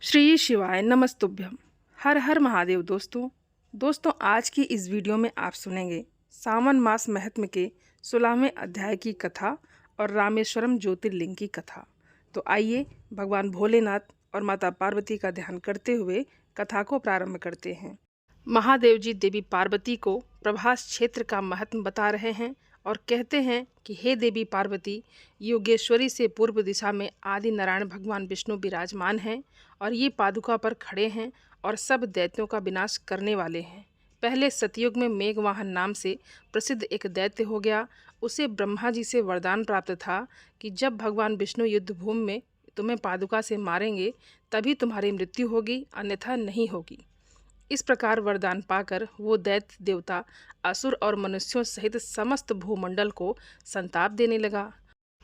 श्री शिवाय नमस्तुभ्यम। हर हर महादेव। दोस्तों आज की इस वीडियो में आप सुनेंगे सावन मास महत्म के 16वें अध्याय की कथा और रामेश्वरम ज्योतिर्लिंग की कथा। तो आइए भगवान भोलेनाथ और माता पार्वती का ध्यान करते हुए कथा को प्रारंभ करते हैं। महादेव जी देवी पार्वती को प्रभास क्षेत्र का महत्व बता रहे हैं और कहते हैं कि हे देवी पार्वती, योगेश्वरी से पूर्व दिशा में आदि नारायण भगवान विष्णु विराजमान हैं और ये पादुका पर खड़े हैं और सब दैत्यों का विनाश करने वाले हैं। पहले सतयुग में मेघवाहन नाम से प्रसिद्ध एक दैत्य हो गया। उसे ब्रह्मा जी से वरदान प्राप्त था कि जब भगवान विष्णु युद्ध भूमि में तुम्हें पादुका से मारेंगे तभी तुम्हारी मृत्यु होगी, अन्यथा नहीं होगी। इस प्रकार वरदान पाकर वो दैत्य देवता असुर और मनुष्यों सहित समस्त भूमंडल को संताप देने लगा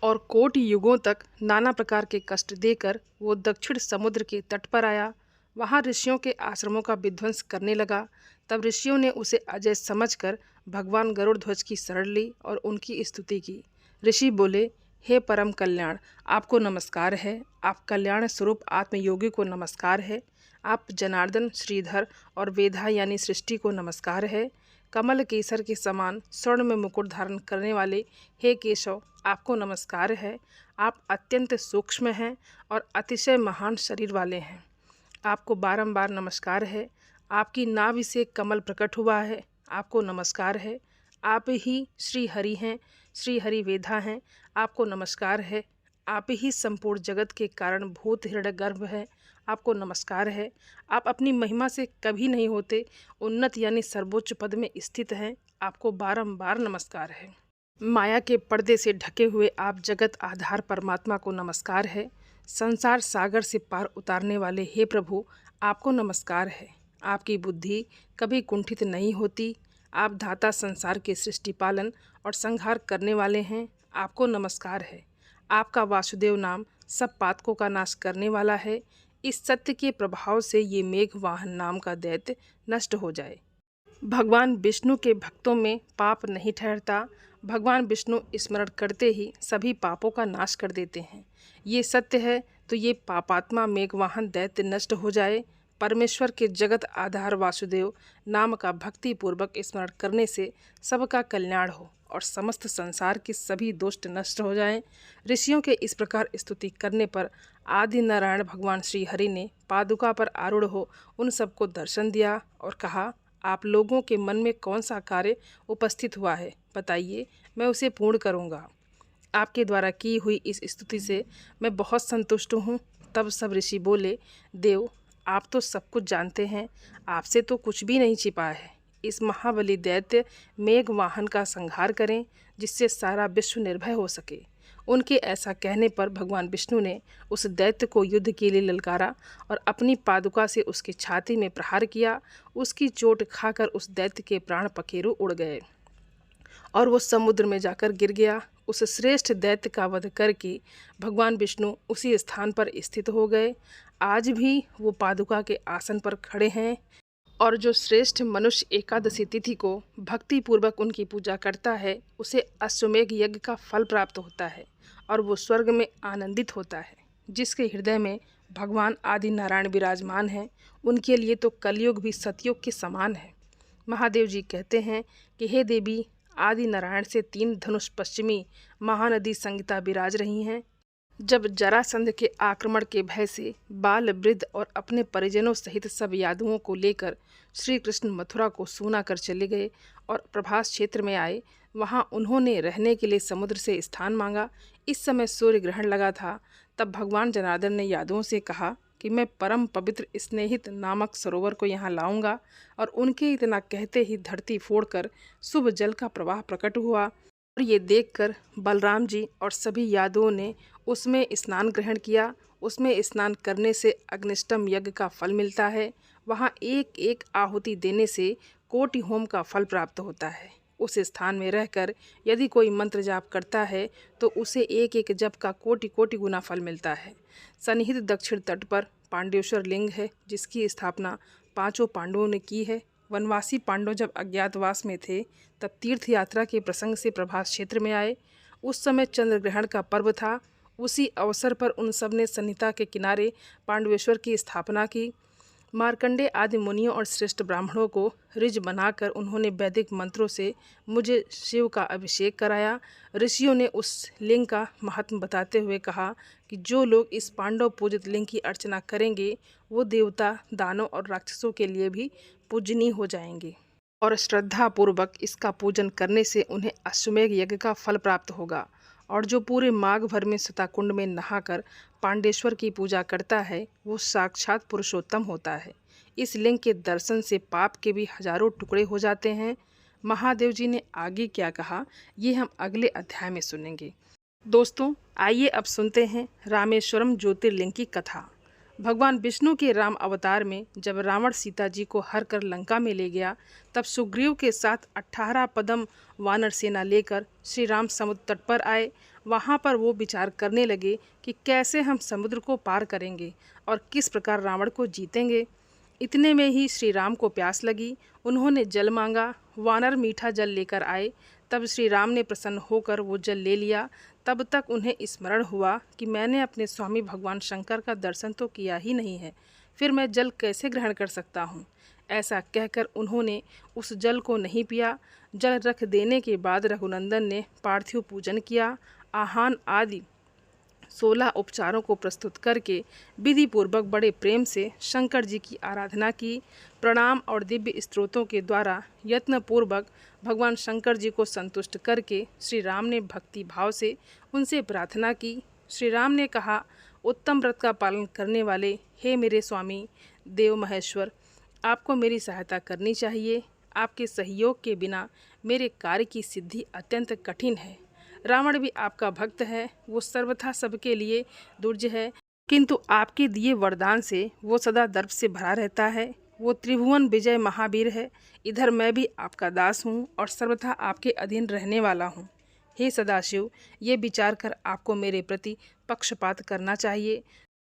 और कोटि युगों तक नाना प्रकार के कष्ट देकर वो दक्षिण समुद्र के तट पर आया। वहाँ ऋषियों के आश्रमों का विध्वंस करने लगा। तब ऋषियों ने उसे अजय समझकर भगवान गरुड़ ध्वज की शरण ली और उनकी स्तुति की। ऋषि बोले, हे परम कल्याण, आपको नमस्कार है। आप कल्याण स्वरूप आत्मयोगी को नमस्कार है। आप जनार्दन, श्रीधर और वेधा यानी सृष्टि को नमस्कार है। कमल केसर के समान स्वर्ण में मुकुट धारण करने वाले हे केशव, आपको नमस्कार है। आप अत्यंत सूक्ष्म हैं और अतिशय महान शरीर वाले हैं। आपको बारंबार नमस्कार है। आपकी नाभि से कमल प्रकट हुआ है, आपको नमस्कार है। आप ही श्री हरि हैं, श्री हरि वेधा हैं, आपको नमस्कार है। आप ही संपूर्ण जगत के कारण भूत हृदय गर्भ है, आपको नमस्कार है। आप अपनी महिमा से कभी नहीं होते, उन्नत यानी सर्वोच्च पद में स्थित हैं, आपको बारंबार नमस्कार है। माया के पर्दे से ढके हुए आप जगत आधार परमात्मा को नमस्कार है। संसार सागर से पार उतारने वाले हे प्रभु, आपको नमस्कार है। आपकी बुद्धि कभी कुंठित नहीं होती। आप धाता संसार के सृष्टि पालन और संहार करने वाले हैं, आपको नमस्कार है। आपका वासुदेव नाम सब पातकों का नाश करने वाला है। इस सत्य के प्रभाव से ये मेघवाहन नाम का दैत्य नष्ट हो जाए। भगवान विष्णु के भक्तों में पाप नहीं ठहरता। भगवान विष्णु स्मरण करते ही सभी पापों का नाश कर देते हैं। ये सत्य है तो ये पापात्मा मेघवाहन दैत्य नष्ट हो जाए। परमेश्वर के जगत आधार वासुदेव नाम का भक्ति पूर्वक स्मरण करने से सबका कल्याण हो और समस्त संसार के सभी दुष्ट नष्ट हो जाएं। ऋषियों के इस प्रकार स्तुति करने पर आदि नारायण भगवान श्री हरि ने पादुका पर आरूढ़ हो उन सबको दर्शन दिया और कहा, आप लोगों के मन में कौन सा कार्य उपस्थित हुआ है, बताइए, मैं उसे पूर्ण करूँगा। आपके द्वारा की हुई इस स्तुति से मैं बहुत संतुष्ट हूँ। तब सब ऋषि बोले, देव, आप तो सब कुछ जानते हैं, आपसे तो कुछ भी नहीं छिपा है। इस महाबली दैत्य मेघवाहन का संहार करें जिससे सारा विश्व निर्भय हो सके। उनके ऐसा कहने पर भगवान विष्णु ने उस दैत्य को युद्ध के लिए ललकारा और अपनी पादुका से उसकी छाती में प्रहार किया। उसकी चोट खाकर उस दैत्य के प्राण पखेरु उड़ गए और वो समुद्र में जाकर गिर गया। उस श्रेष्ठ दैत्य का वध करके भगवान विष्णु उसी स्थान पर स्थित हो गए। आज भी वो पादुका के आसन पर खड़े हैं और जो श्रेष्ठ मनुष्य एकादशी तिथि को भक्ति पूर्वक उनकी पूजा करता है उसे अश्वमेघ यज्ञ का फल प्राप्त होता है और वो स्वर्ग में आनंदित होता है। जिसके हृदय में भगवान आदि नारायण विराजमान हैं, उनके लिए तो कलयुग भी सतयुग के समान है। महादेव जी कहते हैं कि हे देवी, आदि नारायण से 3 धनुष पश्चिमी महानदी संगीता विराज रही हैं। जब जरासंध के आक्रमण के भय से बाल, वृद्ध और अपने परिजनों सहित सब यादवों को लेकर श्री कृष्ण मथुरा को सूना कर चले गए और प्रभास क्षेत्र में आए, वहां उन्होंने रहने के लिए समुद्र से स्थान मांगा। इस समय सूर्य ग्रहण लगा था। तब भगवान जनार्दन ने यादवों से कहा कि मैं परम पवित्र स्नेहित नामक सरोवर को यहाँ लाऊंगा, और उनके इतना कहते ही धरती फोड़कर शुभ जल का प्रवाह प्रकट हुआ और ये देखकर बलराम जी और सभी यादवों ने उसमें स्नान ग्रहण किया। उसमें स्नान करने से अग्निष्टम यज्ञ का फल मिलता है। वहाँ एक एक आहुति देने से कोटि होम का फल प्राप्त होता है। उस स्थान में रहकर यदि कोई मंत्र जाप करता है तो उसे एक एक जप का कोटि कोटि गुना फल मिलता है। सन्निहित दक्षिण तट पर पांडेश्वर लिंग है, जिसकी स्थापना 5 पांडवों ने की है। वनवासी पांडव जब अज्ञातवास में थे तब तीर्थ यात्रा के प्रसंग से प्रभास क्षेत्र में आए। उस समय चंद्र ग्रहण का पर्व था। उसी अवसर पर उन सब ने सन्निता के किनारे पांडवेश्वर की स्थापना की। मार्कंडेय आदि मुनियों और श्रेष्ठ ब्राह्मणों को ऋज बनाकर उन्होंने वैदिक मंत्रों से मुझे शिव का अभिषेक कराया। ऋषियों ने उस लिंग का महात्म बताते हुए कहा कि जो लोग इस पांडव पूजित लिंग की अर्चना करेंगे वो देवता, दानव और राक्षसों के लिए भी पूजनीय हो जाएंगे और श्रद्धापूर्वक इसका पूजन करने से उन्हें अश्वमेध यज्ञ का फल प्राप्त होगा। और जो पूरे माघ भर में सताकुंड में नहाकर पांडेश्वर की पूजा करता है वो साक्षात पुरुषोत्तम होता है। इस लिंग के दर्शन से पाप के भी हजारों टुकड़े हो जाते हैं। महादेव जी ने आगे क्या कहा ये हम अगले अध्याय में सुनेंगे। दोस्तों आइए अब सुनते हैं रामेश्वरम ज्योतिर्लिंग की कथा। भगवान विष्णु के राम अवतार में जब रावण सीता जी को हर कर लंका में ले गया तब सुग्रीव के साथ 18 पदम वानर सेना लेकर श्री राम समुद्र तट पर आए। वहाँ पर वो विचार करने लगे कि कैसे हम समुद्र को पार करेंगे और किस प्रकार रावण को जीतेंगे। इतने में ही श्री राम को प्यास लगी। उन्होंने जल मांगा। वानर मीठा जल लेकर आए। तब श्री राम ने प्रसन्न होकर वो जल ले लिया। तब तक उन्हें स्मरण हुआ कि मैंने अपने स्वामी भगवान शंकर का दर्शन तो किया ही नहीं है, फिर मैं जल कैसे ग्रहण कर सकता हूँ। ऐसा कहकर उन्होंने उस जल को नहीं पिया। जल रख देने के बाद रघुनंदन ने पार्थिव पूजन किया। आहान आदि 16 उपचारों को प्रस्तुत करके विधि पूर्वक बड़े प्रेम से शंकर जी की आराधना की। प्रणाम और दिव्य स्तोत्रों के द्वारा यत्न पूर्वक भगवान शंकर जी को संतुष्ट करके श्री राम ने भक्ति भाव से उनसे प्रार्थना की। श्री राम ने कहा, उत्तम व्रत का पालन करने वाले हे मेरे स्वामी देव महेश्वर, आपको मेरी सहायता करनी चाहिए। आपके सहयोग के बिना मेरे कार्य की सिद्धि अत्यंत कठिन है। रावण भी आपका भक्त है, वो सर्वथा सबके लिए दुर्ज है, किंतु आपके दिए वरदान से वो सदा दर्प से भरा रहता है। वो त्रिभुवन विजय महावीर है। इधर मैं भी आपका दास हूँ और सर्वथा आपके अधीन रहने वाला हूँ। हे सदाशिव, ये विचार कर आपको मेरे प्रति पक्षपात करना चाहिए।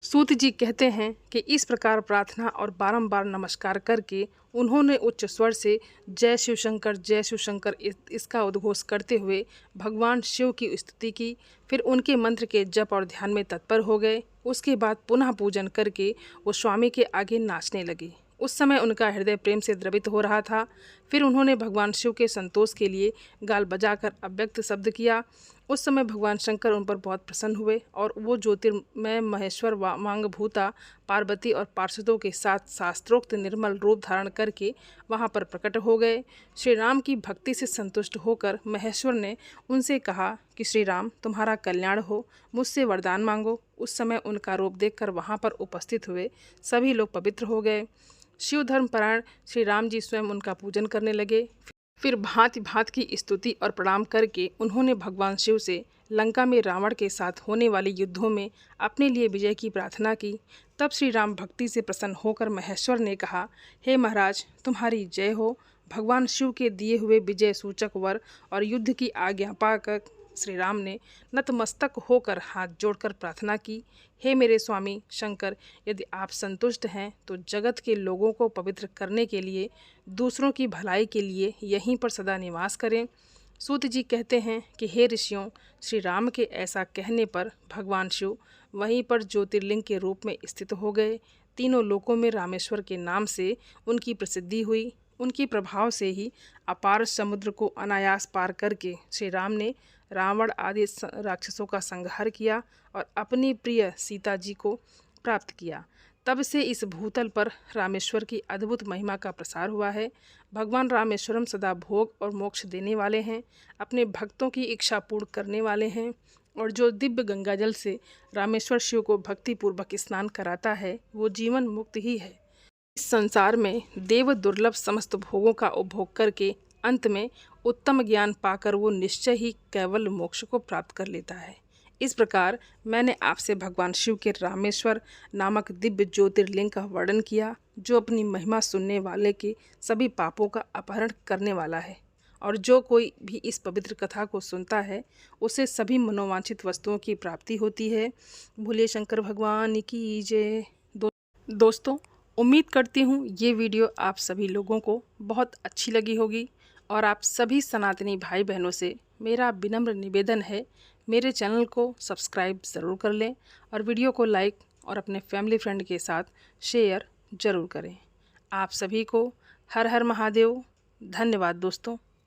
सूत जी कहते हैं कि इस प्रकार प्रार्थना और बारंबार नमस्कार करके उन्होंने उच्च स्वर से जय शिव शंकर इसका उद्घोष करते हुए भगवान शिव की स्तुति की। फिर उनके मंत्र के जप और ध्यान में तत्पर हो गए। उसके बाद पुनः पूजन करके वो स्वामी के आगे नाचने लगे। उस समय उनका हृदय प्रेम से द्रवित हो रहा था। फिर उन्होंने भगवान शिव के संतोष के लिए गाल बजाकर अव्यक्त शब्द किया। उस समय भगवान शंकर उन पर बहुत प्रसन्न हुए और वो ज्योतिर्मय महेश्वर वांगभूता पार्वती और पार्षदों के साथ शास्त्रोक्त निर्मल रूप धारण करके वहाँ पर प्रकट हो गए। श्री राम की भक्ति से संतुष्ट होकर महेश्वर ने उनसे कहा कि श्री राम, तुम्हारा कल्याण हो, मुझसे वरदान मांगो। उस समय उनका रूप देखकर वहाँ पर उपस्थित हुए सभी लोग पवित्र हो गए। शिव धर्मपरायण श्री राम जी स्वयं उनका पूजन करने लगे। फिर भांति भांति की स्तुति और प्रणाम करके उन्होंने भगवान शिव से लंका में रावण के साथ होने वाले युद्धों में अपने लिए विजय की प्रार्थना की। तब श्री राम भक्ति से प्रसन्न होकर महेश्वर ने कहा, हे महाराज, तुम्हारी जय हो। भगवान शिव के दिए हुए विजय सूचक वर और युद्ध की आज्ञा पाकर श्री राम ने नतमस्तक होकर हाथ जोड़कर प्रार्थना की, हे मेरे स्वामी शंकर, यदि आप संतुष्ट हैं तो जगत के लोगों को पवित्र करने के लिए, दूसरों की भलाई के लिए यहीं पर सदा निवास करें। सूत जी कहते हैं कि हे ऋषियों, श्री राम के ऐसा कहने पर भगवान शिव वहीं पर ज्योतिर्लिंग के रूप में स्थित हो गए। तीनों लोकों में रामेश्वर के नाम से उनकी प्रसिद्धि हुई। उनके प्रभाव से ही अपार समुद्र को अनायास पार करके श्री राम ने रावण आदि राक्षसों का संहार किया और अपनी प्रिय सीता जी को प्राप्त किया। तब से इस भूतल पर रामेश्वर की अद्भुत महिमा का प्रसार हुआ है। भगवान रामेश्वरम सदा भोग और मोक्ष देने वाले हैं, अपने भक्तों की इच्छा पूर्ण करने वाले हैं। और जो दिव्य गंगा जल से रामेश्वर शिव को भक्तिपूर्वक स्नान कराता है वो जीवन मुक्त ही है। इस संसार में देव दुर्लभ समस्त भोगों का उपभोग करके अंत में उत्तम ज्ञान पाकर वो निश्चय ही केवल मोक्ष को प्राप्त कर लेता है। इस प्रकार मैंने आपसे भगवान शिव के रामेश्वर नामक दिव्य ज्योतिर्लिंग का वर्णन किया, जो अपनी महिमा सुनने वाले के सभी पापों का अपहरण करने वाला है। और जो कोई भी इस पवित्र कथा को सुनता है उसे सभी मनोवांछित वस्तुओं की प्राप्ति होती है। भोले शंकर भगवान की जय। दोस्तों, उम्मीद करती हूँ ये वीडियो आप सभी लोगों को बहुत अच्छी लगी होगी और आप सभी सनातनी भाई बहनों से मेरा विनम्र निवेदन है, मेरे चैनल को सब्सक्राइब ज़रूर कर लें और वीडियो को लाइक और अपने फैमिली फ्रेंड के साथ शेयर ज़रूर करें। आप सभी को हर हर महादेव। धन्यवाद दोस्तों।